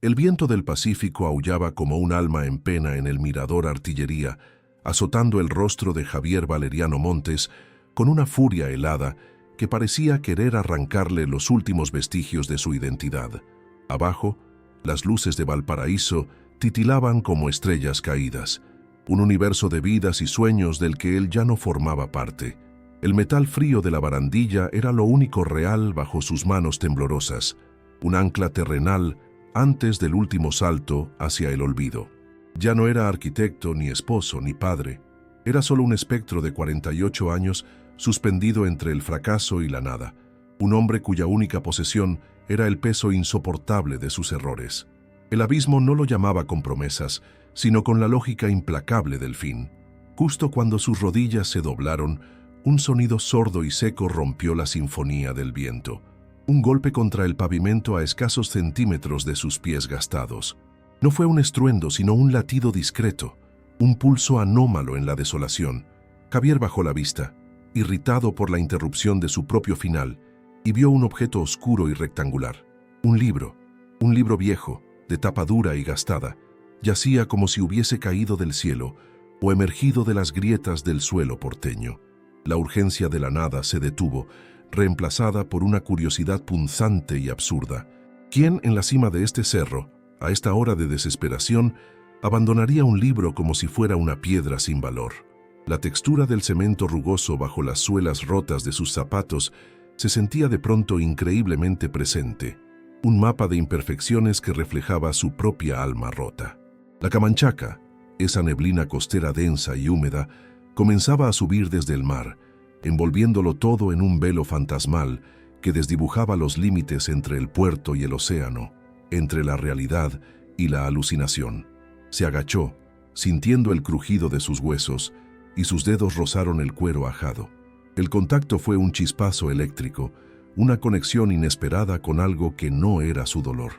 El viento del Pacífico aullaba como un alma en pena en el mirador Artillería, azotando el rostro de Javier Valeriano Montes con una furia helada que parecía querer arrancarle los últimos vestigios de su identidad. Abajo, las luces de Valparaíso titilaban como estrellas caídas, un universo de vidas y sueños del que él ya no formaba parte. El metal frío de la barandilla era lo único real bajo sus manos temblorosas, un ancla terrenal antes del último salto hacia el olvido. Ya no era arquitecto, ni esposo, ni padre. Era solo un espectro de 48 años suspendido entre el fracaso y la nada, un hombre cuya única posesión era el peso insoportable de sus errores. El abismo no lo llamaba con promesas, sino con la lógica implacable del fin. Justo cuando sus rodillas se doblaron, un sonido sordo y seco rompió la sinfonía del viento. Un golpe contra el pavimento a escasos centímetros de sus pies gastados. No fue un estruendo, sino un latido discreto, un pulso anómalo en la desolación. Javier bajó la vista, irritado por la interrupción de su propio final, y vio un objeto oscuro y rectangular. Un libro viejo, de tapa dura y gastada, yacía como si hubiese caído del cielo o emergido de las grietas del suelo porteño. La urgencia de la nada se detuvo, reemplazada por una curiosidad punzante y absurda. ¿Quién en la cima de este cerro, a esta hora de desesperación, abandonaría un libro como si fuera una piedra sin valor? La textura del cemento rugoso bajo las suelas rotas de sus zapatos se sentía de pronto increíblemente presente, un mapa de imperfecciones que reflejaba su propia alma rota. La Camanchaca, esa neblina costera densa y húmeda, comenzaba a subir desde el mar, envolviéndolo todo en un velo fantasmal que desdibujaba los límites entre el puerto y el océano, entre la realidad y la alucinación. Se agachó, sintiendo el crujido de sus huesos, y sus dedos rozaron el cuero ajado. El contacto fue un chispazo eléctrico, una conexión inesperada con algo que no era su dolor.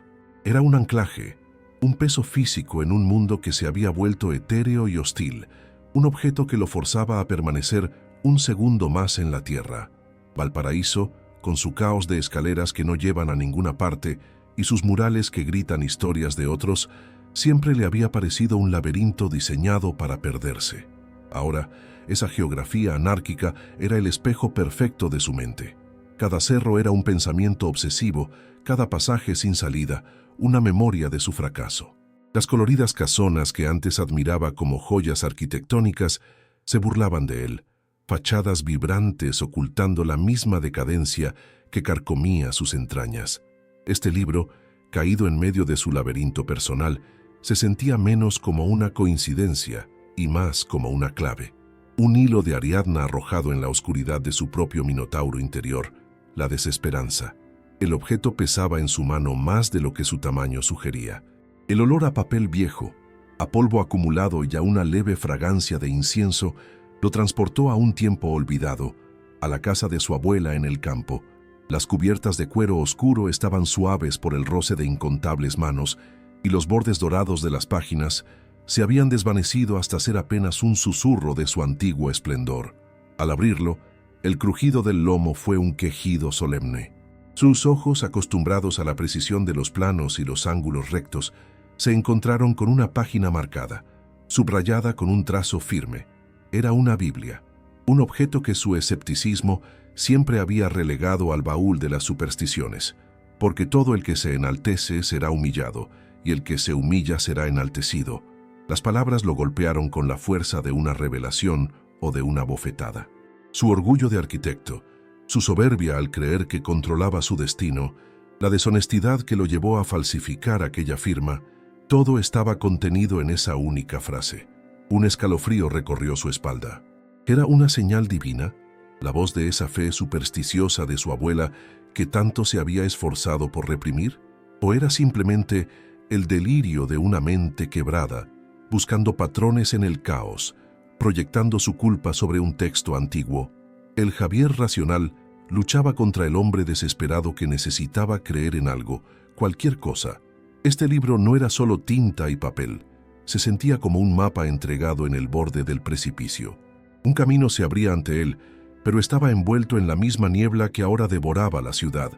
Era un anclaje, un peso físico en un mundo que se había vuelto etéreo y hostil, un objeto que lo forzaba a permanecer un segundo más en la tierra. Valparaíso, con su caos de escaleras que no llevan a ninguna parte y sus murales que gritan historias de otros, siempre le había parecido un laberinto diseñado para perderse. Ahora, esa geografía anárquica era el espejo perfecto de su mente. Cada cerro era un pensamiento obsesivo, cada pasaje sin salida, una memoria de su fracaso. Las coloridas casonas que antes admiraba como joyas arquitectónicas se burlaban de él, fachadas vibrantes ocultando la misma decadencia que carcomía sus entrañas. Este libro, caído en medio de su laberinto personal, se sentía menos como una coincidencia y más como una clave. Un hilo de Ariadna arrojado en la oscuridad de su propio minotauro interior, la desesperanza. El objeto pesaba en su mano más de lo que su tamaño sugería. El olor a papel viejo, a polvo acumulado y a una leve fragancia de incienso lo transportó a un tiempo olvidado, a la casa de su abuela en el campo. Las cubiertas de cuero oscuro estaban suaves por el roce de incontables manos y los bordes dorados de las páginas se habían desvanecido hasta ser apenas un susurro de su antiguo esplendor. Al abrirlo, el crujido del lomo fue un quejido solemne. Sus ojos, acostumbrados a la precisión de los planos y los ángulos rectos, se encontraron con una página marcada, subrayada con un trazo firme. Era una Biblia, un objeto que su escepticismo siempre había relegado al baúl de las supersticiones, porque todo el que se enaltece será humillado, y el que se humilla será enaltecido. Las palabras lo golpearon con la fuerza de una revelación o de una bofetada. Su orgullo de arquitecto, su soberbia al creer que controlaba su destino, la deshonestidad que lo llevó a falsificar aquella firma, todo estaba contenido en esa única frase. Un escalofrío recorrió su espalda. ¿Era una señal divina? ¿La voz de esa fe supersticiosa de su abuela que tanto se había esforzado por reprimir? ¿O era simplemente el delirio de una mente quebrada, buscando patrones en el caos, proyectando su culpa sobre un texto antiguo? El Javier racional luchaba contra el hombre desesperado que necesitaba creer en algo, cualquier cosa. Este libro no era solo tinta y papel, se sentía como un mapa entregado en el borde del precipicio. Un camino se abría ante él, pero estaba envuelto en la misma niebla que ahora devoraba la ciudad.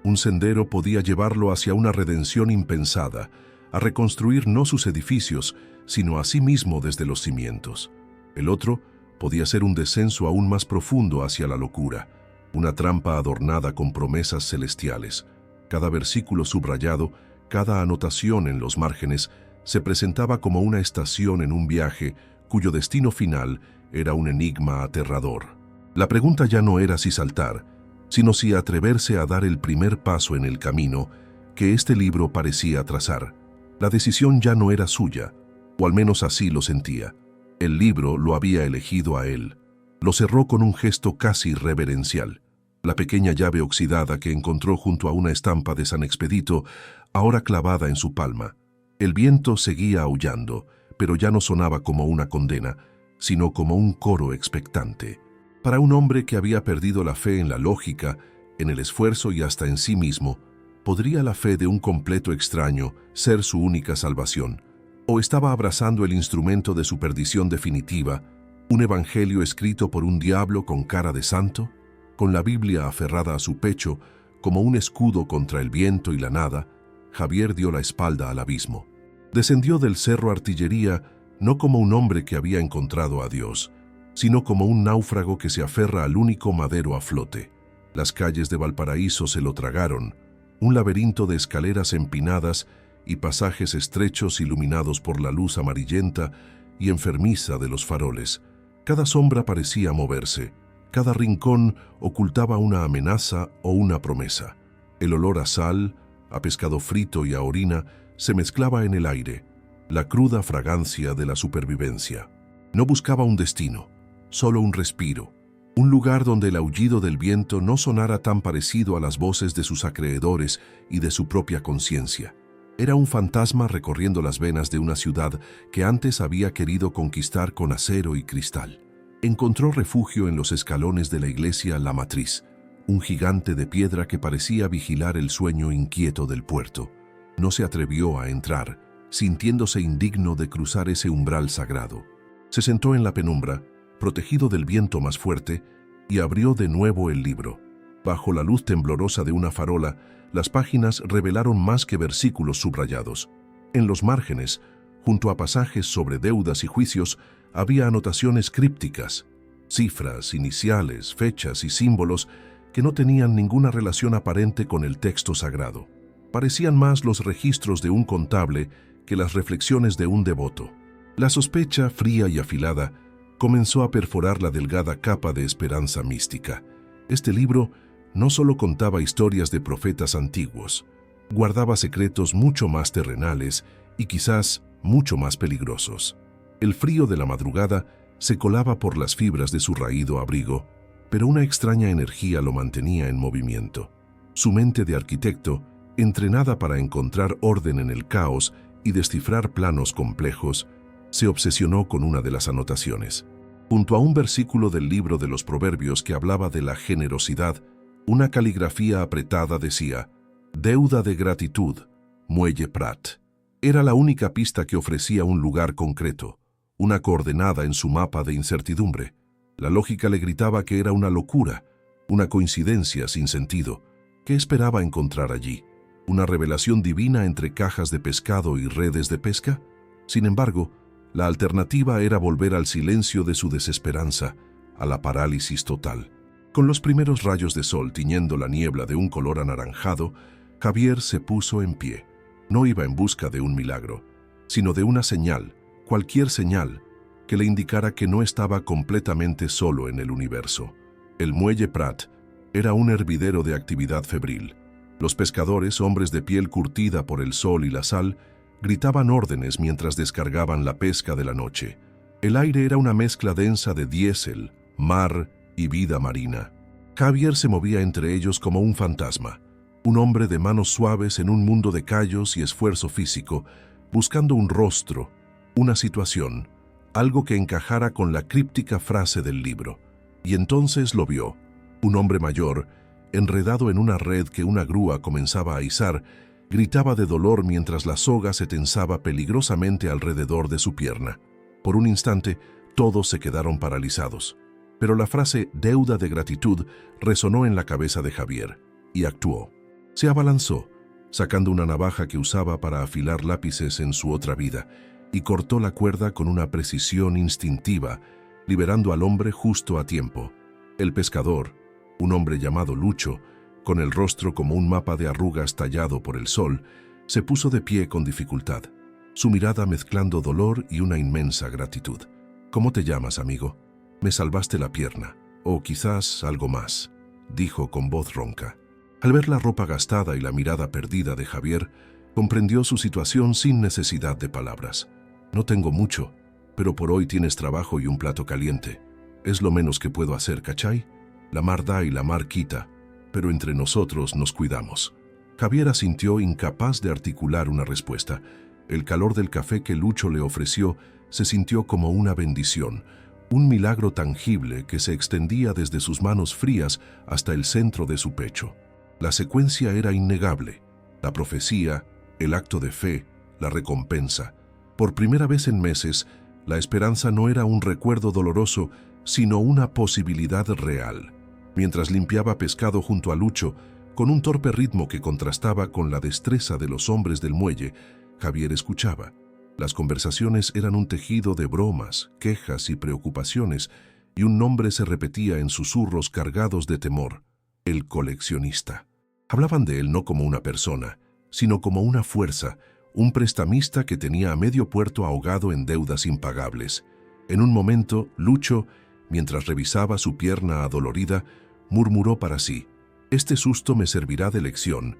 Un sendero podía llevarlo hacia una redención impensada, a reconstruir no sus edificios, sino a sí mismo desde los cimientos. El otro podía ser un descenso aún más profundo hacia la locura, una trampa adornada con promesas celestiales. Cada versículo subrayado, cada anotación en los márgenes, se presentaba como una estación en un viaje cuyo destino final era un enigma aterrador. La pregunta ya no era si saltar, sino si atreverse a dar el primer paso en el camino que este libro parecía trazar. La decisión ya no era suya, o al menos así lo sentía. El libro lo había elegido a él. Lo cerró con un gesto casi reverencial. La pequeña llave oxidada que encontró junto a una estampa de San Expedito, ahora clavada en su palma. El viento seguía aullando, pero ya no sonaba como una condena, sino como un coro expectante. Para un hombre que había perdido la fe en la lógica, en el esfuerzo y hasta en sí mismo, ¿podría la fe de un completo extraño ser su única salvación? ¿O estaba abrazando el instrumento de su perdición definitiva, un evangelio escrito por un diablo con cara de santo? Con la Biblia aferrada a su pecho, como un escudo contra el viento y la nada, Javier dio la espalda al abismo. Descendió del cerro Artillería no como un hombre que había encontrado a Dios, sino como un náufrago que se aferra al único madero a flote. Las calles de Valparaíso se lo tragaron, un laberinto de escaleras empinadas y pasajes estrechos iluminados por la luz amarillenta y enfermiza de los faroles. Cada sombra parecía moverse, cada rincón ocultaba una amenaza o una promesa. El olor a sal, a pescado frito y a orina se mezclaba en el aire, la cruda fragancia de la supervivencia. No buscaba un destino, solo un respiro, un lugar donde el aullido del viento no sonara tan parecido a las voces de sus acreedores y de su propia conciencia. Era un fantasma recorriendo las venas de una ciudad que antes había querido conquistar con acero y cristal. Encontró refugio en los escalones de la iglesia La Matriz, un gigante de piedra que parecía vigilar el sueño inquieto del puerto. No se atrevió a entrar, sintiéndose indigno de cruzar ese umbral sagrado. Se sentó en la penumbra, protegido del viento más fuerte, y abrió de nuevo el libro. Bajo la luz temblorosa de una farola, las páginas revelaron más que versículos subrayados. En los márgenes, junto a pasajes sobre deudas y juicios, había anotaciones crípticas, cifras, iniciales, fechas y símbolos que no tenían ninguna relación aparente con el texto sagrado. Parecían más los registros de un contable que las reflexiones de un devoto. La sospecha, fría y afilada, comenzó a perforar la delgada capa de esperanza mística. Este libro no solo contaba historias de profetas antiguos, guardaba secretos mucho más terrenales y quizás mucho más peligrosos. El frío de la madrugada se colaba por las fibras de su raído abrigo, pero una extraña energía lo mantenía en movimiento. Su mente de arquitecto, entrenada para encontrar orden en el caos y descifrar planos complejos, se obsesionó con una de las anotaciones. Junto a un versículo del libro de los Proverbios que hablaba de la generosidad, una caligrafía apretada decía: «Deuda de gratitud, Muelle Prat». Era la única pista que ofrecía un lugar concreto, una coordenada en su mapa de incertidumbre. La lógica le gritaba que era una locura, una coincidencia sin sentido. ¿Qué esperaba encontrar allí? ¿Una revelación divina entre cajas de pescado y redes de pesca? Sin embargo, la alternativa era volver al silencio de su desesperanza, a la parálisis total. Con los primeros rayos de sol tiñendo la niebla de un color anaranjado, Javier se puso en pie. No iba en busca de un milagro, sino de una señal, cualquier señal, que le indicara que no estaba completamente solo en el universo. El muelle Prat era un hervidero de actividad febril. Los pescadores, hombres de piel curtida por el sol y la sal, gritaban órdenes mientras descargaban la pesca de la noche. El aire era una mezcla densa de diésel, mar y vida marina. Javier se movía entre ellos como un fantasma, un hombre de manos suaves en un mundo de callos y esfuerzo físico, buscando un rostro, una situación, algo que encajara con la críptica frase del libro. Y entonces lo vio, un hombre mayor, enredado en una red que una grúa comenzaba a izar, gritaba de dolor mientras la soga se tensaba peligrosamente alrededor de su pierna. Por un instante, todos se quedaron paralizados. Pero la frase «deuda de gratitud» resonó en la cabeza de Javier, y actuó. Se abalanzó, sacando una navaja que usaba para afilar lápices en su otra vida, y cortó la cuerda con una precisión instintiva, liberando al hombre justo a tiempo. El pescador, un hombre llamado Lucho, con el rostro como un mapa de arrugas tallado por el sol, se puso de pie con dificultad, su mirada mezclando dolor y una inmensa gratitud. «¿Cómo te llamas, amigo? Me salvaste la pierna, o quizás algo más», dijo con voz ronca. Al ver la ropa gastada y la mirada perdida de Javier, comprendió su situación sin necesidad de palabras. «No tengo mucho, pero por hoy tienes trabajo y un plato caliente. Es lo menos que puedo hacer, ¿cachai? La mar da y la mar quita, pero entre nosotros nos cuidamos». Javier asintió, incapaz de articular una respuesta. El calor del café que Lucho le ofreció se sintió como una bendición, un milagro tangible que se extendía desde sus manos frías hasta el centro de su pecho. La secuencia era innegable: la profecía, el acto de fe, la recompensa. Por primera vez en meses, la esperanza no era un recuerdo doloroso, sino una posibilidad real. Mientras limpiaba pescado junto a Lucho, con un torpe ritmo que contrastaba con la destreza de los hombres del muelle, Javier escuchaba. Las conversaciones eran un tejido de bromas, quejas y preocupaciones, y un nombre se repetía en susurros cargados de temor: el coleccionista. Hablaban de él no como una persona, sino como una fuerza, un prestamista que tenía a medio puerto ahogado en deudas impagables. En un momento, Lucho, mientras revisaba su pierna adolorida, murmuró para sí: «Este susto me servirá de lección.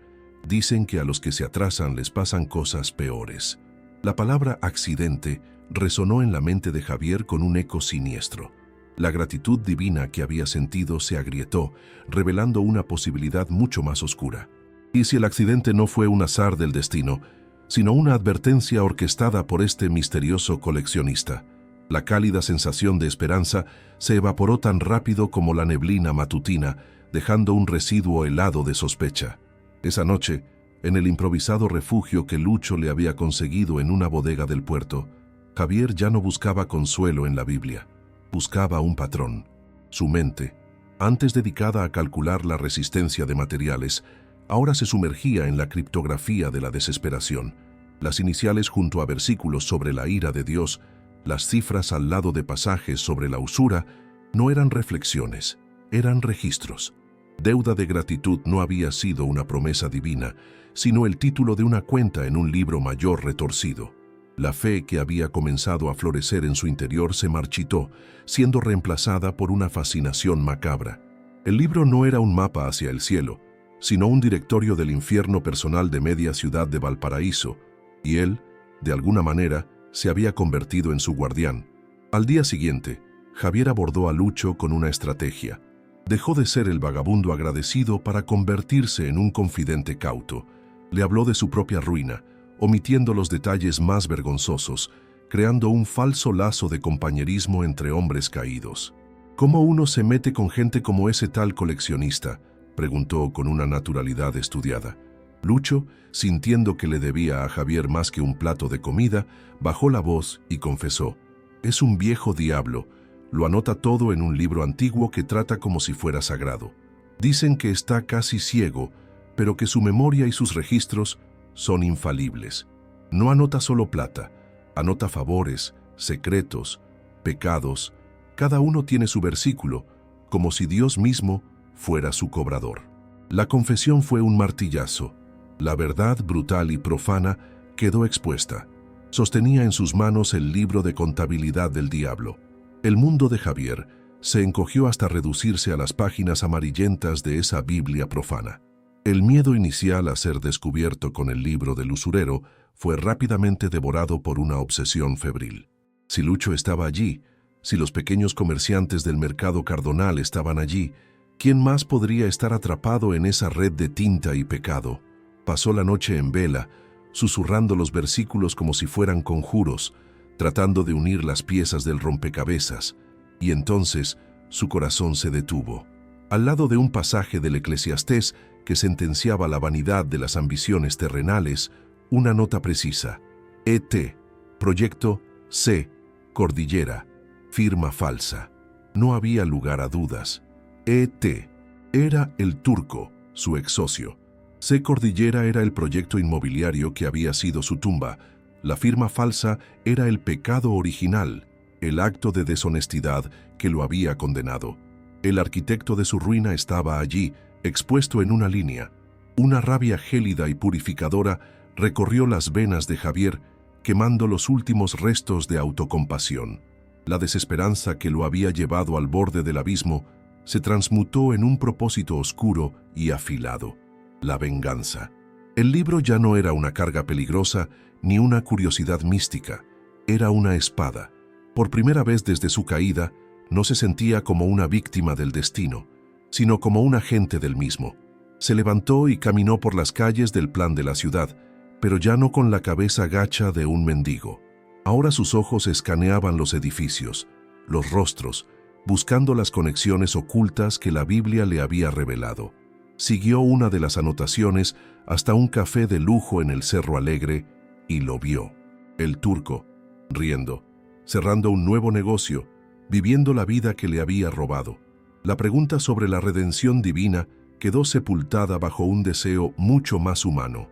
Dicen que a los que se atrasan les pasan cosas peores». La palabra accidente resonó en la mente de Javier con un eco siniestro. La gratitud divina que había sentido se agrietó, revelando una posibilidad mucho más oscura. ¿Y si el accidente no fue un azar del destino, sino una advertencia orquestada por este misterioso coleccionista? La cálida sensación de esperanza se evaporó tan rápido como la neblina matutina, dejando un residuo helado de sospecha. Esa noche, en el improvisado refugio que Lucho le había conseguido en una bodega del puerto, Javier ya no buscaba consuelo en la Biblia. Buscaba un patrón. Su mente, antes dedicada a calcular la resistencia de materiales, ahora se sumergía en la criptografía de la desesperación. Las iniciales junto a versículos sobre la ira de Dios, las cifras al lado de pasajes sobre la usura, no eran reflexiones, eran registros. Deuda de gratitud no había sido una promesa divina, sino el título de una cuenta en un libro mayor retorcido. La fe que había comenzado a florecer en su interior se marchitó, siendo reemplazada por una fascinación macabra. El libro no era un mapa hacia el cielo, sino un directorio del infierno personal de media ciudad de Valparaíso, y él, de alguna manera, se había convertido en su guardián. Al día siguiente, Javier abordó a Lucho con una estrategia. Dejó de ser el vagabundo agradecido para convertirse en un confidente cauto. Le habló de su propia ruina, omitiendo los detalles más vergonzosos, creando un falso lazo de compañerismo entre hombres caídos. «¿Cómo uno se mete con gente como ese tal coleccionista?», preguntó con una naturalidad estudiada. Lucho, sintiendo que le debía a Javier más que un plato de comida, bajó la voz y confesó: «Es un viejo diablo. Lo anota todo en un libro antiguo que trata como si fuera sagrado. Dicen que está casi ciego, pero que su memoria y sus registros son infalibles. No anota solo plata, anota favores, secretos, pecados. Cada uno tiene su versículo, como si Dios mismo fuera su cobrador». La confesión fue un martillazo. La verdad brutal y profana quedó expuesta. Sostenía en sus manos el libro de contabilidad del diablo. El mundo de Javier se encogió hasta reducirse a las páginas amarillentas de esa Biblia profana. El miedo inicial a ser descubierto con el libro del usurero fue rápidamente devorado por una obsesión febril. Si Lucho estaba allí, si los pequeños comerciantes del mercado Cardonal estaban allí, ¿quién más podría estar atrapado en esa red de tinta y pecado? Pasó la noche en vela, susurrando los versículos como si fueran conjuros, tratando de unir las piezas del rompecabezas, y entonces su corazón se detuvo. Al lado de un pasaje del Eclesiastés que sentenciaba la vanidad de las ambiciones terrenales, una nota precisa: ET, Proyecto C, Cordillera, firma falsa. No había lugar a dudas. ET era el turco, su ex socio. C Cordillera era el proyecto inmobiliario que había sido su tumba. La firma falsa era el pecado original, el acto de deshonestidad que lo había condenado. El arquitecto de su ruina estaba allí, expuesto en una línea. Una rabia gélida y purificadora recorrió las venas de Javier, quemando los últimos restos de autocompasión. La desesperanza que lo había llevado al borde del abismo se transmutó en un propósito oscuro y afilado: la venganza. El libro ya no era una carga peligrosa ni una curiosidad mística, era una espada. Por primera vez desde su caída, no se sentía como una víctima del destino, sino como un agente del mismo. Se levantó y caminó por las calles del plan de la ciudad, pero ya no con la cabeza gacha de un mendigo. Ahora sus ojos escaneaban los edificios, los rostros, buscando las conexiones ocultas que la Biblia le había revelado. Siguió una de las anotaciones hasta un café de lujo en el Cerro Alegre y lo vio. El turco, riendo, cerrando un nuevo negocio, viviendo la vida que le había robado. La pregunta sobre la redención divina quedó sepultada bajo un deseo mucho más humano: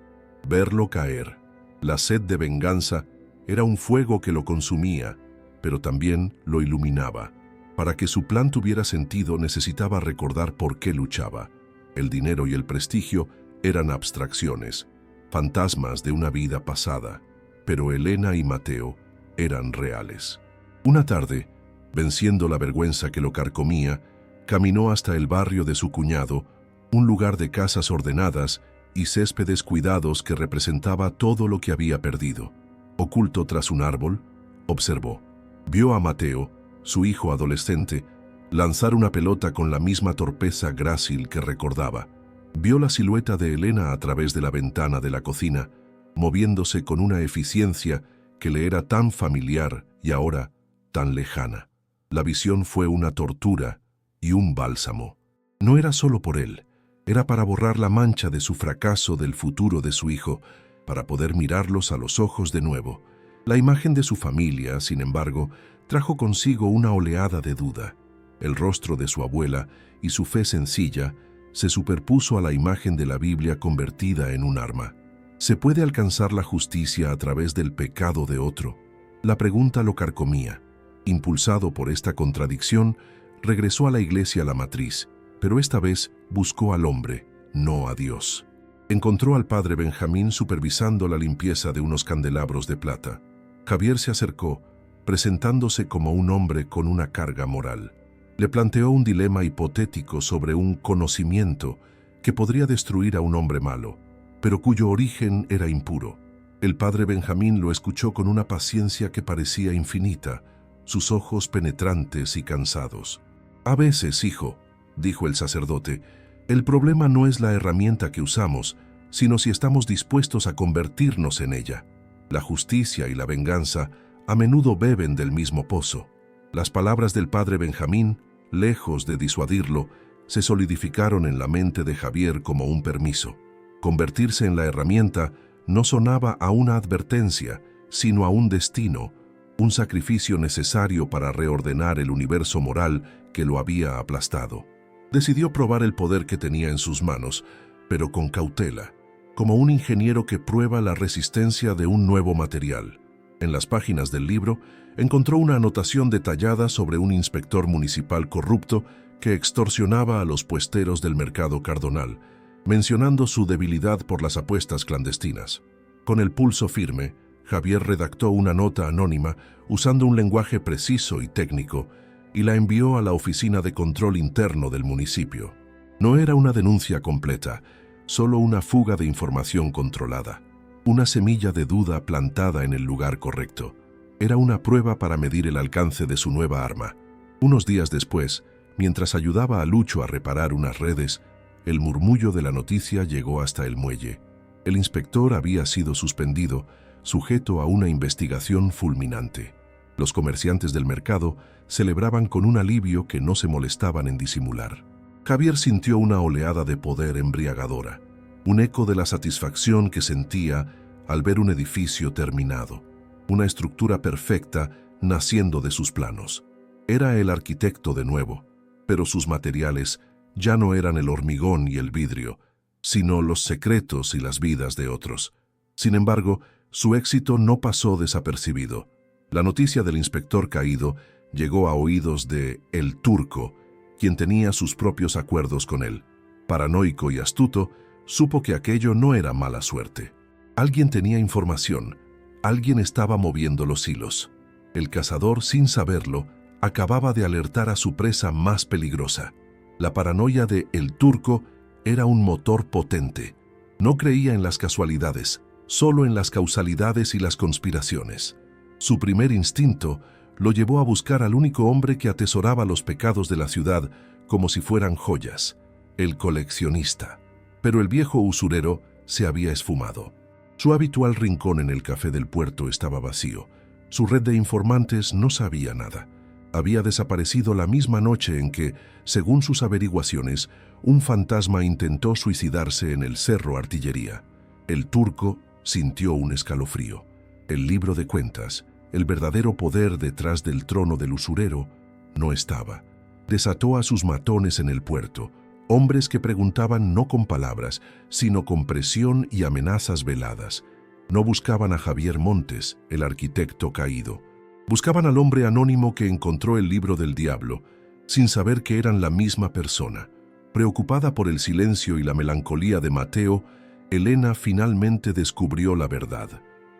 verlo caer. La sed de venganza era un fuego que lo consumía, pero también lo iluminaba. Para que su plan tuviera sentido, necesitaba recordar por qué luchaba. El dinero y el prestigio eran abstracciones, fantasmas de una vida pasada, pero Elena y Mateo eran reales. Una tarde, venciendo la vergüenza que lo carcomía, caminó hasta el barrio de su cuñado, un lugar de casas ordenadas y céspedes cuidados que representaba todo lo que había perdido. Oculto tras un árbol, observó. Vio a Mateo, su hijo adolescente, lanzar una pelota con la misma torpeza grácil que recordaba. Vio la silueta de Elena a través de la ventana de la cocina, moviéndose con una eficiencia que le era tan familiar y ahora tan lejana. La visión fue una tortura y un bálsamo. No era solo por él, era para borrar la mancha de su fracaso del futuro de su hijo, para poder mirarlos a los ojos de nuevo. La imagen de su familia, sin embargo, trajo consigo una oleada de duda. El rostro de su abuela y su fe sencilla se superpuso a la imagen de la Biblia convertida en un arma. ¿Se puede alcanzar la justicia a través del pecado de otro? La pregunta lo carcomía. Impulsado por esta contradicción, regresó a la iglesia La Matriz, pero esta vez buscó al hombre, no a Dios. Encontró al padre Benjamín supervisando la limpieza de unos candelabros de plata. Javier se acercó, presentándose como un hombre con una carga moral. Le planteó un dilema hipotético sobre un conocimiento que podría destruir a un hombre malo, pero cuyo origen era impuro. El padre Benjamín lo escuchó con una paciencia que parecía infinita, sus ojos penetrantes y cansados. «A veces, hijo», dijo el sacerdote, «el problema no es la herramienta que usamos, sino si estamos dispuestos a convertirnos en ella. La justicia y la venganza a menudo beben del mismo pozo». Las palabras del padre Benjamín, lejos de disuadirlo, se solidificaron en la mente de Javier como un permiso. Convertirse en la herramienta no sonaba a una advertencia, sino a un destino, un sacrificio necesario para reordenar el universo moral que lo había aplastado. Decidió probar el poder que tenía en sus manos, pero con cautela, como un ingeniero que prueba la resistencia de un nuevo material. En las páginas del libro, encontró una anotación detallada sobre un inspector municipal corrupto que extorsionaba a los puesteros del mercado Cardonal, mencionando su debilidad por las apuestas clandestinas. Con el pulso firme, Javier redactó una nota anónima usando un lenguaje preciso y técnico y la envió a la oficina de control interno del municipio. No era una denuncia completa, solo una fuga de información controlada, una semilla de duda plantada en el lugar correcto. Era una prueba para medir el alcance de su nueva arma. Unos días después, mientras ayudaba a Lucho a reparar unas redes, el murmullo de la noticia llegó hasta el muelle. El inspector había sido suspendido, sujeto a una investigación fulminante. Los comerciantes del mercado celebraban con un alivio que no se molestaban en disimular. Javier sintió una oleada de poder embriagadora, un eco de la satisfacción que sentía al ver un edificio terminado, una estructura perfecta naciendo de sus planos. Era el arquitecto de nuevo, pero sus materiales ya no eran el hormigón y el vidrio, sino los secretos y las vidas de otros. Sin embargo, su éxito no pasó desapercibido. La noticia del inspector caído llegó a oídos de El Turco, quien tenía sus propios acuerdos con él. Paranoico y astuto, supo que aquello no era mala suerte. Alguien tenía información, alguien estaba moviendo los hilos. El cazador, sin saberlo, acababa de alertar a su presa más peligrosa. La paranoia de El Turco era un motor potente. No creía en las casualidades, solo en las causalidades y las conspiraciones. Su primer instinto lo llevó a buscar al único hombre que atesoraba los pecados de la ciudad como si fueran joyas, el coleccionista. Pero el viejo usurero se había esfumado. Su habitual rincón en el café del puerto estaba vacío. Su red de informantes no sabía nada. Había desaparecido la misma noche en que, según sus averiguaciones, un fantasma intentó suicidarse en el Cerro Artillería. El Turco sintió un escalofrío. El libro de cuentas, el verdadero poder detrás del trono del usurero, no estaba. Desató a sus matones en el puerto, hombres que preguntaban no con palabras, sino con presión y amenazas veladas. No buscaban a Javier Montes, el arquitecto caído. Buscaban al hombre anónimo que encontró el libro del diablo, sin saber que eran la misma persona. Preocupada por el silencio y la melancolía de Mateo, Elena finalmente descubrió la verdad.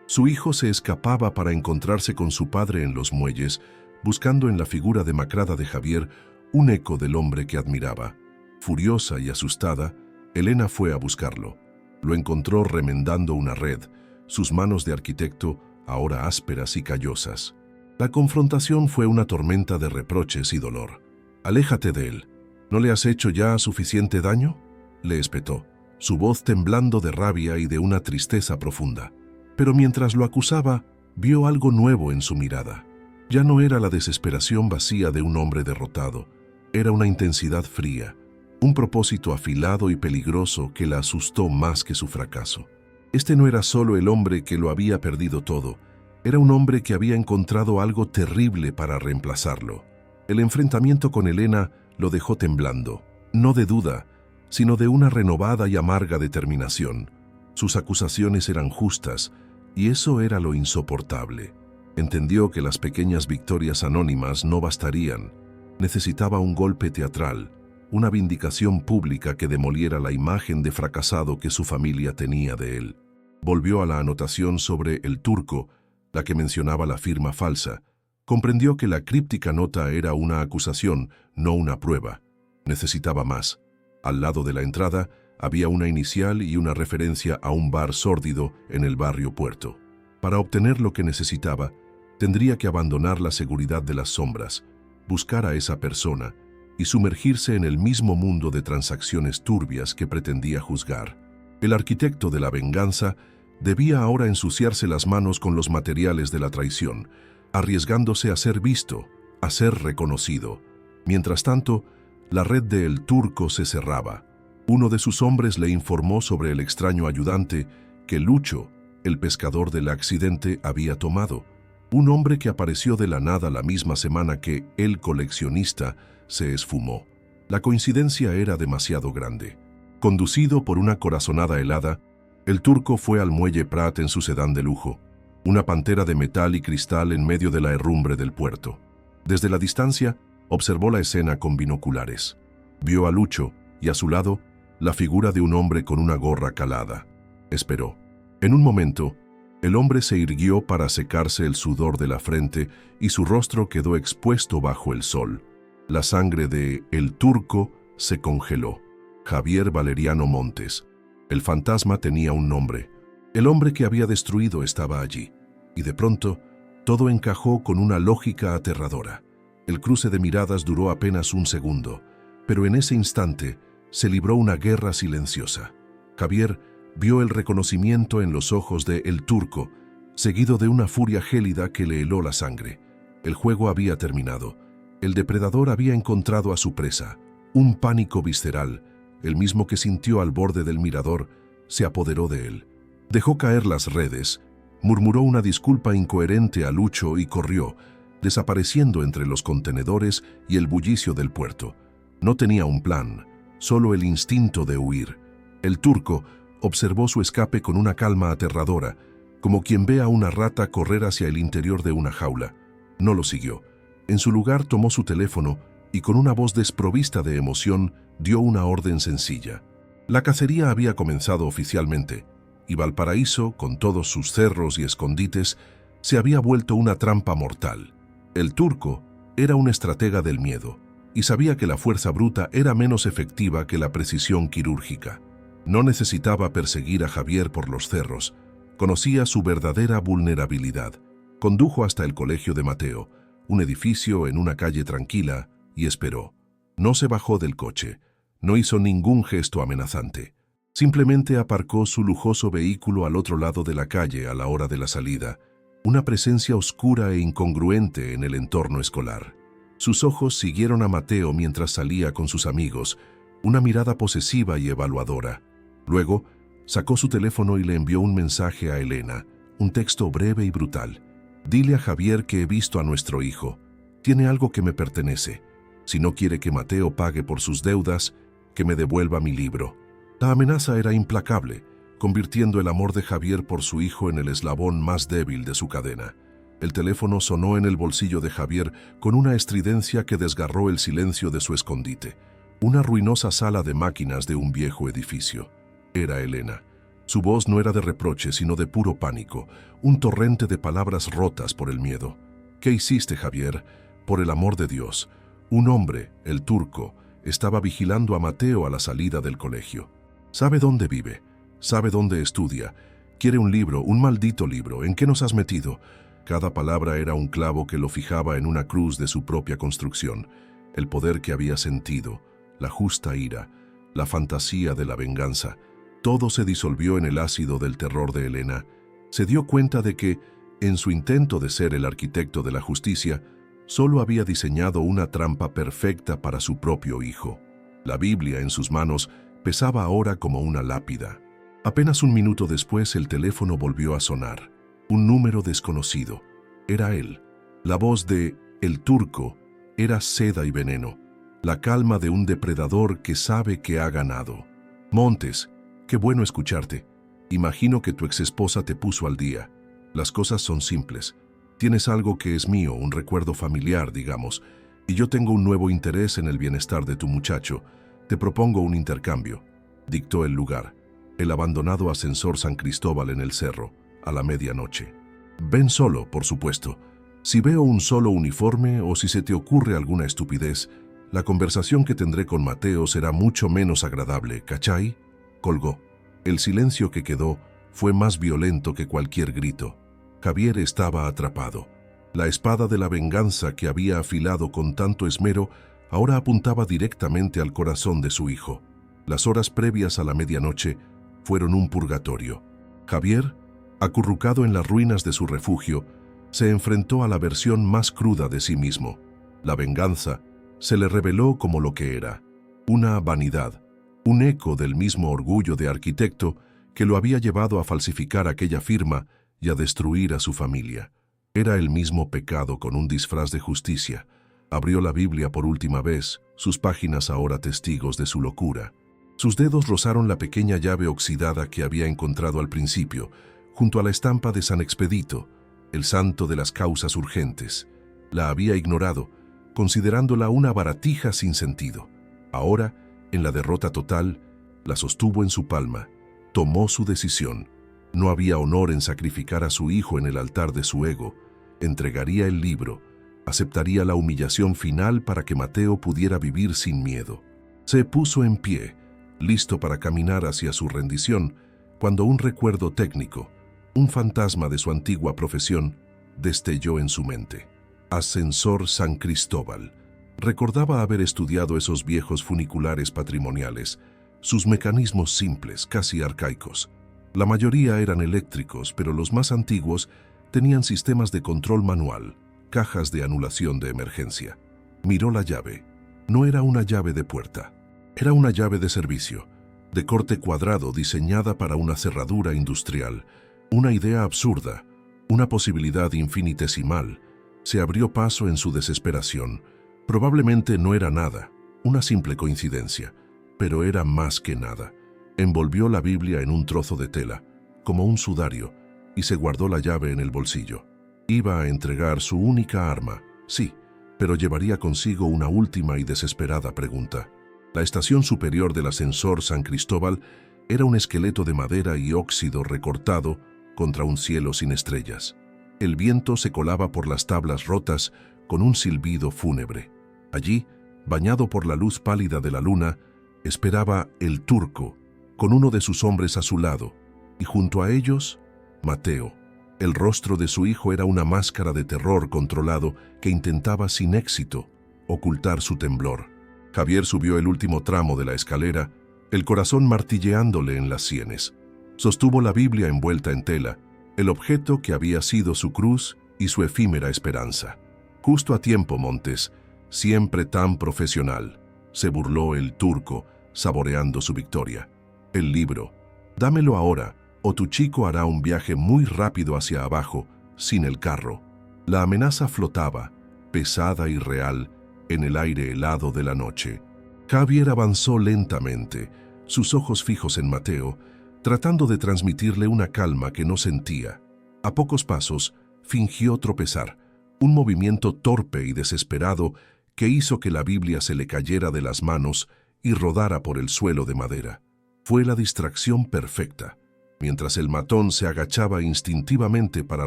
Su hijo se escapaba para encontrarse con su padre en los muelles, buscando en la figura demacrada de Javier un eco del hombre que admiraba. Furiosa y asustada, Elena fue a buscarlo. Lo encontró remendando una red, sus manos de arquitecto ahora ásperas y callosas. La confrontación fue una tormenta de reproches y dolor. «Aléjate de él. ¿No le has hecho ya suficiente daño?», le espetó, su voz temblando de rabia y de una tristeza profunda. Pero mientras lo acusaba, vio algo nuevo en su mirada. Ya no era la desesperación vacía de un hombre derrotado, era una intensidad fría, un propósito afilado y peligroso que la asustó más que su fracaso. Este no era solo el hombre que lo había perdido todo, era un hombre que había encontrado algo terrible para reemplazarlo. El enfrentamiento con Elena lo dejó temblando, no de duda, sino de una renovada y amarga determinación. Sus acusaciones eran justas, y eso era lo insoportable. Entendió que las pequeñas victorias anónimas no bastarían. Necesitaba un golpe teatral, una vindicación pública que demoliera la imagen de fracasado que su familia tenía de él. Volvió a la anotación sobre El Turco, la que mencionaba la firma falsa. Comprendió que la críptica nota era una acusación, no una prueba. Necesitaba más. Al lado de la entrada había una inicial y una referencia a un bar sórdido en el barrio Puerto. Para obtener lo que necesitaba, tendría que abandonar la seguridad de las sombras, buscar a esa persona y sumergirse en el mismo mundo de transacciones turbias que pretendía juzgar. El arquitecto de la venganza debía ahora ensuciarse las manos con los materiales de la traición, arriesgándose a ser visto, a ser reconocido. Mientras tanto, la red de El Turco se cerraba. Uno de sus hombres le informó sobre el extraño ayudante que Lucho, el pescador del accidente, había tomado. Un hombre que apareció de la nada la misma semana que el coleccionista se esfumó. La coincidencia era demasiado grande. Conducido por una corazonada helada, El Turco fue al muelle Prat en su sedán de lujo, una pantera de metal y cristal en medio de la herrumbre del puerto. Desde la distancia, observó la escena con binoculares. Vio a Lucho y a su lado, la figura de un hombre con una gorra calada. Esperó. En un momento, el hombre se irguió para secarse el sudor de la frente y su rostro quedó expuesto bajo el sol. La sangre de El Turco se congeló. Javier Valeriano Montes. El fantasma tenía un nombre. El hombre que había destruido estaba allí. Y de pronto, todo encajó con una lógica aterradora. El cruce de miradas duró apenas un segundo, pero en ese instante se libró una guerra silenciosa. Javier vio el reconocimiento en los ojos de El Turco, seguido de una furia gélida que le heló la sangre. El juego había terminado. El depredador había encontrado a su presa. Un pánico visceral, el mismo que sintió al borde del mirador, se apoderó de él. Dejó caer las redes, murmuró una disculpa incoherente a Lucho y corrió, desapareciendo entre los contenedores y el bullicio del puerto. No tenía un plan, solo el instinto de huir. El turco observó su escape con una calma aterradora, como quien ve a una rata correr hacia el interior de una jaula. No lo siguió. En su lugar tomó su teléfono y con una voz desprovista de emoción dio una orden sencilla. La cacería había comenzado oficialmente, y Valparaíso, con todos sus cerros y escondites, se había vuelto una trampa mortal. El turco era un estratega del miedo, y sabía que la fuerza bruta era menos efectiva que la precisión quirúrgica. No necesitaba perseguir a Javier por los cerros. Conocía su verdadera vulnerabilidad. Condujo hasta el colegio de Mateo, un edificio en una calle tranquila, y esperó. No se bajó del coche. No hizo ningún gesto amenazante. Simplemente aparcó su lujoso vehículo al otro lado de la calle a la hora de la salida, una presencia oscura e incongruente en el entorno escolar. Sus ojos siguieron a Mateo mientras salía con sus amigos, una mirada posesiva y evaluadora. Luego, sacó su teléfono y le envió un mensaje a Elena, un texto breve y brutal. «Dile a Javier que he visto a nuestro hijo. Tiene algo que me pertenece. Si no quiere que Mateo pague por sus deudas, que me devuelva mi libro». La amenaza era implacable, convirtiendo el amor de Javier por su hijo en el eslabón más débil de su cadena. El teléfono sonó en el bolsillo de Javier con una estridencia que desgarró el silencio de su escondite. Una ruinosa sala de máquinas de un viejo edificio. Era Elena. Su voz no era de reproche, sino de puro pánico, un torrente de palabras rotas por el miedo. «¿Qué hiciste, Javier? Por el amor de Dios». Un hombre, el turco, estaba vigilando a Mateo a la salida del colegio. Sabe dónde vive, sabe dónde estudia. Quiere un libro, un maldito libro. ¿En qué nos has metido? Cada palabra era un clavo que lo fijaba en una cruz de su propia construcción. El poder que había sentido, la justa ira, la fantasía de la venganza. Todo se disolvió en el ácido del terror de Elena. Se dio cuenta de que, en su intento de ser el arquitecto de la justicia, solo había diseñado una trampa perfecta para su propio hijo. La Biblia en sus manos pesaba ahora como una lápida. Apenas un minuto después el teléfono volvió a sonar. Un número desconocido. Era él. La voz de el turco era seda y veneno. La calma de un depredador que sabe que ha ganado. «Montes, qué bueno escucharte. Imagino que tu exesposa te puso al día. Las cosas son simples. Tienes algo que es mío, un recuerdo familiar, digamos, y yo tengo un nuevo interés en el bienestar de tu muchacho. Te propongo un intercambio», dictó el lugar, el abandonado ascensor San Cristóbal en el cerro, a la medianoche. «Ven solo, por supuesto. Si veo un solo uniforme o si se te ocurre alguna estupidez, la conversación que tendré con Mateo será mucho menos agradable, ¿cachai?». Colgó. El silencio que quedó fue más violento que cualquier grito. Javier estaba atrapado. La espada de la venganza que había afilado con tanto esmero ahora apuntaba directamente al corazón de su hijo. Las horas previas a la medianoche fueron un purgatorio. Javier, acurrucado en las ruinas de su refugio, se enfrentó a la versión más cruda de sí mismo. La venganza se le reveló como lo que era, una vanidad, un eco del mismo orgullo de arquitecto que lo había llevado a falsificar aquella firma y a destruir a su familia. Era el mismo pecado con un disfraz de justicia. Abrió la Biblia por última vez, sus páginas ahora testigos de su locura. Sus dedos rozaron la pequeña llave oxidada que había encontrado al principio, junto a la estampa de San Expedito, el santo de las causas urgentes. La había ignorado, considerándola una baratija sin sentido. Ahora, en la derrota total, la sostuvo en su palma. Tomó su decisión. No había honor en sacrificar a su hijo en el altar de su ego. Entregaría el libro, aceptaría la humillación final para que Mateo pudiera vivir sin miedo. Se puso en pie, listo para caminar hacia su rendición, cuando un recuerdo técnico, un fantasma de su antigua profesión, destelló en su mente. Ascensor San Cristóbal. Recordaba haber estudiado esos viejos funiculares patrimoniales, sus mecanismos simples, casi arcaicos. La mayoría eran eléctricos, pero los más antiguos tenían sistemas de control manual, cajas de anulación de emergencia. Miró la llave. No era una llave de puerta. Era una llave de servicio, de corte cuadrado diseñada para una cerradura industrial. Una idea absurda, una posibilidad infinitesimal. Se abrió paso en su desesperación. Probablemente no era nada, una simple coincidencia, pero era más que nada. Envolvió la Biblia en un trozo de tela, como un sudario, y se guardó la llave en el bolsillo. Iba a entregar su única arma, sí, pero llevaría consigo una última y desesperada pregunta. La estación superior del ascensor San Cristóbal era un esqueleto de madera y óxido recortado contra un cielo sin estrellas. El viento se colaba por las tablas rotas con un silbido fúnebre. Allí, bañado por la luz pálida de la luna, esperaba el turco, con uno de sus hombres a su lado, y junto a ellos, Mateo. El rostro de su hijo era una máscara de terror controlado que intentaba sin éxito ocultar su temblor. Javier subió el último tramo de la escalera, el corazón martilleándole en las sienes. Sostuvo la Biblia envuelta en tela, el objeto que había sido su cruz y su efímera esperanza. Justo a tiempo, Montes, siempre tan profesional, se burló el turco, saboreando su victoria. El libro, dámelo ahora, o tu chico hará un viaje muy rápido hacia abajo, sin el carro. La amenaza flotaba, pesada y real, en el aire helado de la noche. Javier avanzó lentamente, sus ojos fijos en Mateo, tratando de transmitirle una calma que no sentía. A pocos pasos, fingió tropezar, un movimiento torpe y desesperado que hizo que la Biblia se le cayera de las manos y rodara por el suelo de madera. Fue la distracción perfecta. Mientras el matón se agachaba instintivamente para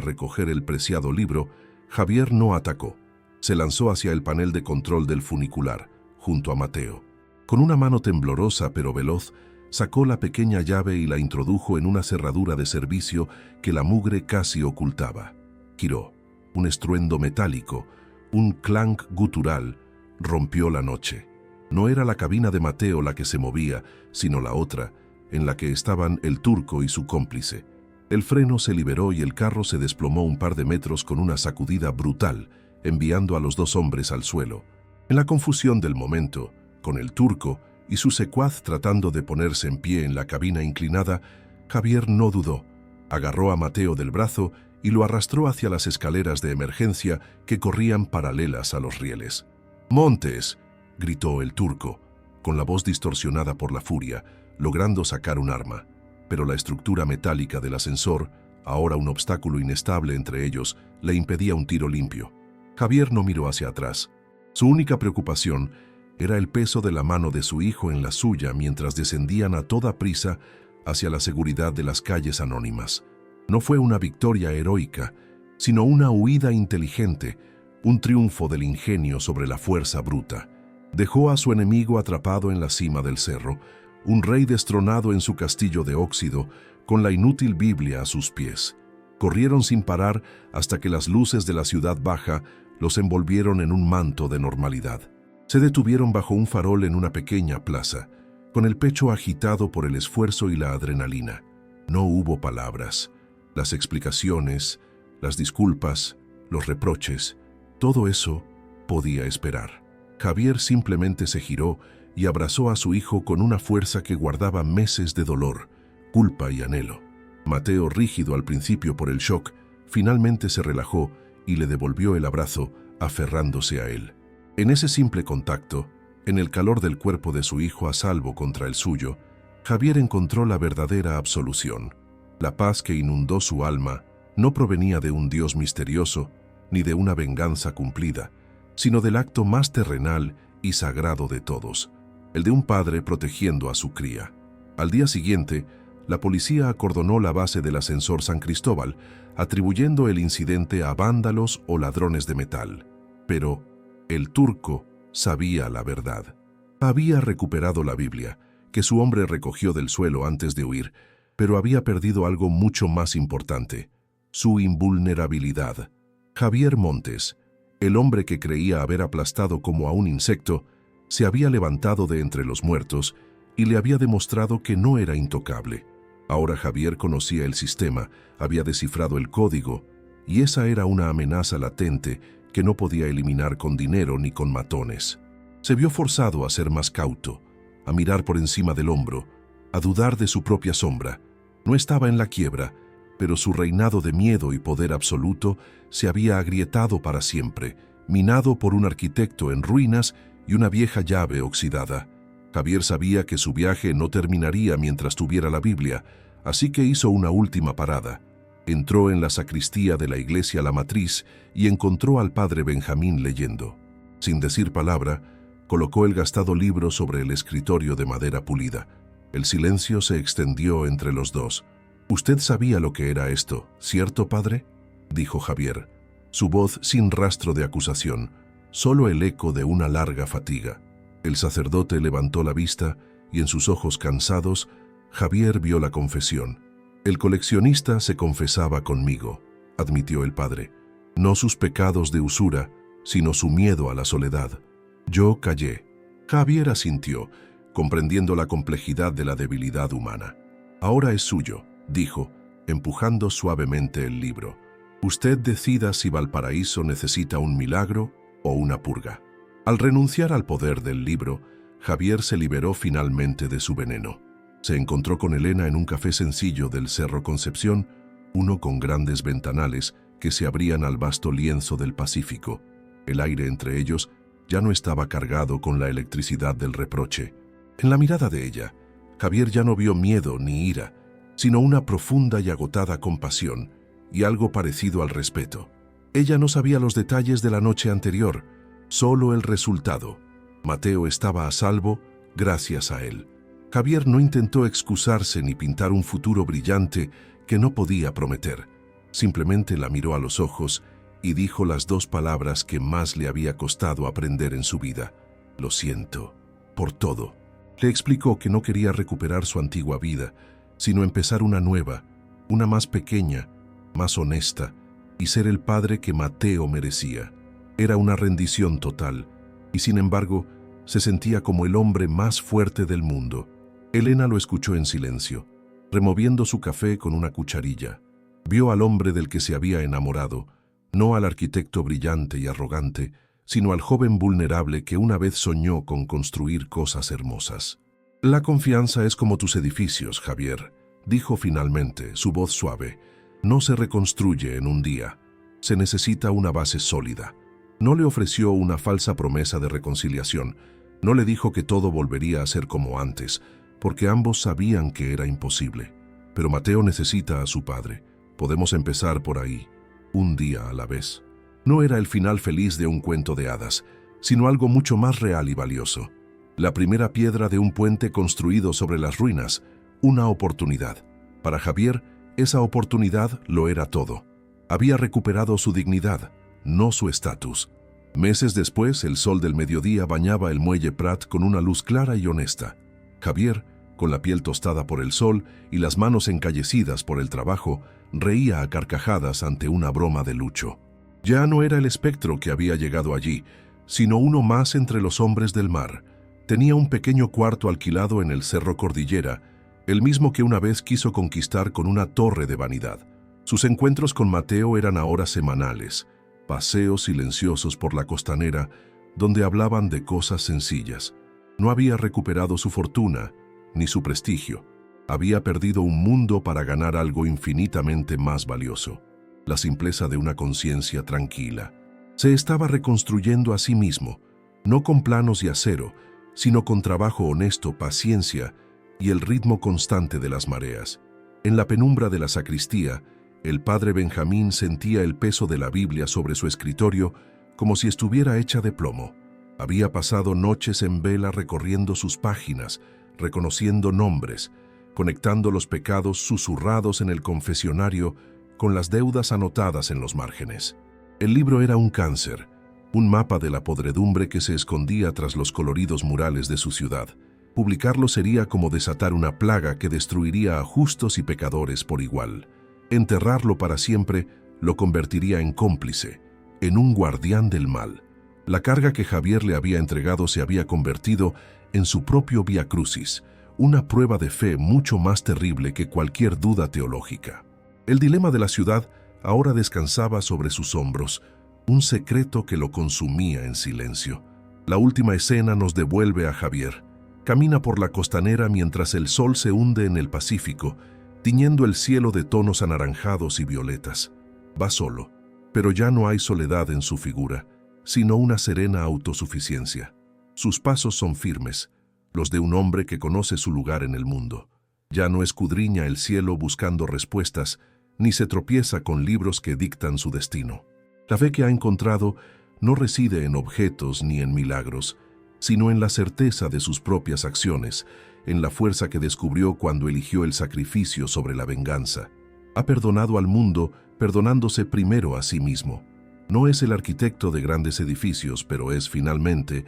recoger el preciado libro, Javier no atacó. Se lanzó hacia el panel de control del funicular, junto a Mateo. Con una mano temblorosa pero veloz, sacó la pequeña llave y la introdujo en una cerradura de servicio que la mugre casi ocultaba. Giró. Un estruendo metálico, un clank gutural, rompió la noche. No era la cabina de Mateo la que se movía, sino la otra, en la que estaban el turco y su cómplice. El freno se liberó y el carro se desplomó un par de metros con una sacudida brutal, enviando a los dos hombres al suelo. En la confusión del momento, con el turco y su secuaz tratando de ponerse en pie en la cabina inclinada, Javier no dudó. Agarró a Mateo del brazo y lo arrastró hacia las escaleras de emergencia que corrían paralelas a los rieles. «¡Montes!», gritó el turco, con la voz distorsionada por la furia, logrando sacar un arma. Pero la estructura metálica del ascensor, ahora un obstáculo inestable entre ellos, le impedía un tiro limpio. Javier no miró hacia atrás. Su única preocupación era el peso de la mano de su hijo en la suya mientras descendían a toda prisa hacia la seguridad de las calles anónimas. No fue una victoria heroica, sino una huida inteligente, un triunfo del ingenio sobre la fuerza bruta. Dejó a su enemigo atrapado en la cima del cerro, un rey destronado en su castillo de óxido, con la inútil Biblia a sus pies. Corrieron sin parar hasta que las luces de la ciudad baja los envolvieron en un manto de normalidad. Se detuvieron bajo un farol en una pequeña plaza, con el pecho agitado por el esfuerzo y la adrenalina. No hubo palabras. Las explicaciones, las disculpas, los reproches, todo eso podía esperar. Javier simplemente se giró y abrazó a su hijo con una fuerza que guardaba meses de dolor, culpa y anhelo. Mateo, rígido al principio por el shock, finalmente se relajó y le devolvió el abrazo, aferrándose a él. En ese simple contacto, en el calor del cuerpo de su hijo a salvo contra el suyo, Javier encontró la verdadera absolución. La paz que inundó su alma no provenía de un Dios misterioso ni de una venganza cumplida, sino del acto más terrenal y sagrado de todos, el de un padre protegiendo a su cría. Al día siguiente, la policía acordonó la base del ascensor San Cristóbal, atribuyendo el incidente a vándalos o ladrones de metal. Pero el turco sabía la verdad. Había recuperado la Biblia, que su hombre recogió del suelo antes de huir, pero había perdido algo mucho más importante: su invulnerabilidad. Javier Montes, el hombre que creía haber aplastado como a un insecto, se había levantado de entre los muertos y le había demostrado que no era intocable. Ahora Javier conocía el sistema, había descifrado el código, y esa era una amenaza latente que no podía eliminar con dinero ni con matones. Se vio forzado a ser más cauto, a mirar por encima del hombro, a dudar de su propia sombra. No estaba en la quiebra, pero su reinado de miedo y poder absoluto se había agrietado para siempre, minado por un arquitecto en ruinas y una vieja llave oxidada. Javier sabía que su viaje no terminaría mientras tuviera la Biblia, así que hizo una última parada. Entró en la sacristía de la iglesia La Matriz y encontró al padre Benjamín leyendo. Sin decir palabra, colocó el gastado libro sobre el escritorio de madera pulida. El silencio se extendió entre los dos. «Usted sabía lo que era esto, ¿cierto, padre?», dijo Javier, su voz sin rastro de acusación, solo el eco de una larga fatiga. El sacerdote levantó la vista y en sus ojos cansados, Javier vio la confesión. «El coleccionista se confesaba conmigo», admitió el padre. «No sus pecados de usura, sino su miedo a la soledad». Yo callé. Javier asintió, comprendiendo la complejidad de la debilidad humana. «Ahora es suyo», dijo, empujando suavemente el libro. «Usted decida si Valparaíso necesita un milagro o una purga». Al renunciar al poder del libro, Javier se liberó finalmente de su veneno. Se encontró con Elena en un café sencillo del Cerro Concepción, uno con grandes ventanales que se abrían al vasto lienzo del Pacífico. El aire entre ellos ya no estaba cargado con la electricidad del reproche. En la mirada de ella, Javier ya no vio miedo ni ira, sino una profunda y agotada compasión y algo parecido al respeto. Ella no sabía los detalles de la noche anterior, solo el resultado. Mateo estaba a salvo gracias a él. Javier no intentó excusarse ni pintar un futuro brillante que no podía prometer. Simplemente la miró a los ojos y dijo las dos palabras que más le había costado aprender en su vida. «Lo siento por todo». Le explicó que no quería recuperar su antigua vida, sino empezar una nueva, una más pequeña, más honesta, y ser el padre que Mateo merecía. Era una rendición total, y sin embargo, se sentía como el hombre más fuerte del mundo. Elena lo escuchó en silencio, removiendo su café con una cucharilla. Vio al hombre del que se había enamorado, no al arquitecto brillante y arrogante, sino al joven vulnerable que una vez soñó con construir cosas hermosas. «La confianza es como tus edificios, Javier», dijo finalmente, su voz suave. «No se reconstruye en un día. Se necesita una base sólida». No le ofreció una falsa promesa de reconciliación. No le dijo que todo volvería a ser como antes, porque ambos sabían que era imposible. Pero Mateo necesita a su padre. Podemos empezar por ahí, un día a la vez. No era el final feliz de un cuento de hadas, sino algo mucho más real y valioso. La primera piedra de un puente construido sobre las ruinas, una oportunidad. Para Javier, esa oportunidad lo era todo. Había recuperado su dignidad, no su estatus. Meses después, el sol del mediodía bañaba el muelle Prat con una luz clara y honesta. Javier, con la piel tostada por el sol y las manos encallecidas por el trabajo, reía a carcajadas ante una broma de Lucho. Ya no era el espectro que había llegado allí, sino uno más entre los hombres del mar. Tenía un pequeño cuarto alquilado en el Cerro Cordillera, el mismo que una vez quiso conquistar con una torre de vanidad. Sus encuentros con Mateo eran ahora semanales, paseos silenciosos por la costanera, donde hablaban de cosas sencillas. No había recuperado su fortuna, ni su prestigio. Había perdido un mundo para ganar algo infinitamente más valioso, la simpleza de una conciencia tranquila. Se estaba reconstruyendo a sí mismo, no con planos y acero, sino con trabajo honesto, paciencia y el ritmo constante de las mareas. En la penumbra de la sacristía, el padre Benjamín sentía el peso de la Biblia sobre su escritorio como si estuviera hecha de plomo. Había pasado noches en vela recorriendo sus páginas, reconociendo nombres, conectando los pecados susurrados en el confesionario con las deudas anotadas en los márgenes. El libro era un cáncer, un mapa de la podredumbre que se escondía tras los coloridos murales de su ciudad. Publicarlo sería como desatar una plaga que destruiría a justos y pecadores por igual. Enterrarlo para siempre lo convertiría en cómplice, en un guardián del mal. La carga que Javier le había entregado se había convertido en su propio vía crucis, una prueba de fe mucho más terrible que cualquier duda teológica. El dilema de la ciudad ahora descansaba sobre sus hombros, un secreto que lo consumía en silencio. La última escena nos devuelve a Javier. Camina por la costanera mientras el sol se hunde en el Pacífico, tiñendo el cielo de tonos anaranjados y violetas. Va solo, pero ya no hay soledad en su figura, sino una serena autosuficiencia. Sus pasos son firmes, los de un hombre que conoce su lugar en el mundo. Ya no escudriña el cielo buscando respuestas, ni se tropieza con libros que dictan su destino. La fe que ha encontrado no reside en objetos ni en milagros, sino en la certeza de sus propias acciones, en la fuerza que descubrió cuando eligió el sacrificio sobre la venganza. Ha perdonado al mundo, perdonándose primero a sí mismo. No es el arquitecto de grandes edificios, pero es finalmente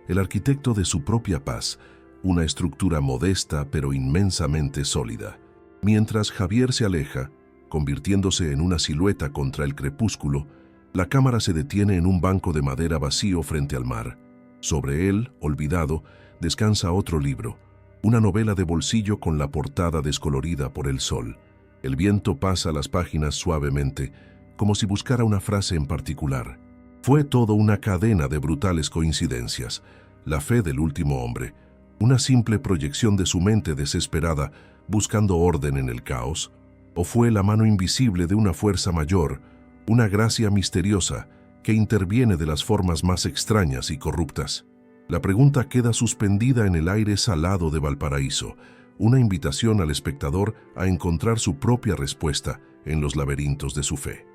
el arquitecto de su propia paz, una estructura modesta pero inmensamente sólida. Mientras Javier se aleja, convirtiéndose en una silueta contra el crepúsculo, la cámara se detiene en un banco de madera vacío frente al mar. Sobre él, olvidado, descansa otro libro, una novela de bolsillo con la portada descolorida por el sol. El viento pasa las páginas suavemente, como si buscara una frase en particular. Fue todo una cadena de brutales coincidencias. La fe del último hombre, una simple proyección de su mente desesperada, buscando orden en el caos, o fue la mano invisible de una fuerza mayor, una gracia misteriosa que interviene de las formas más extrañas y corruptas. La pregunta queda suspendida en el aire salado de Valparaíso, una invitación al espectador a encontrar su propia respuesta en los laberintos de su fe.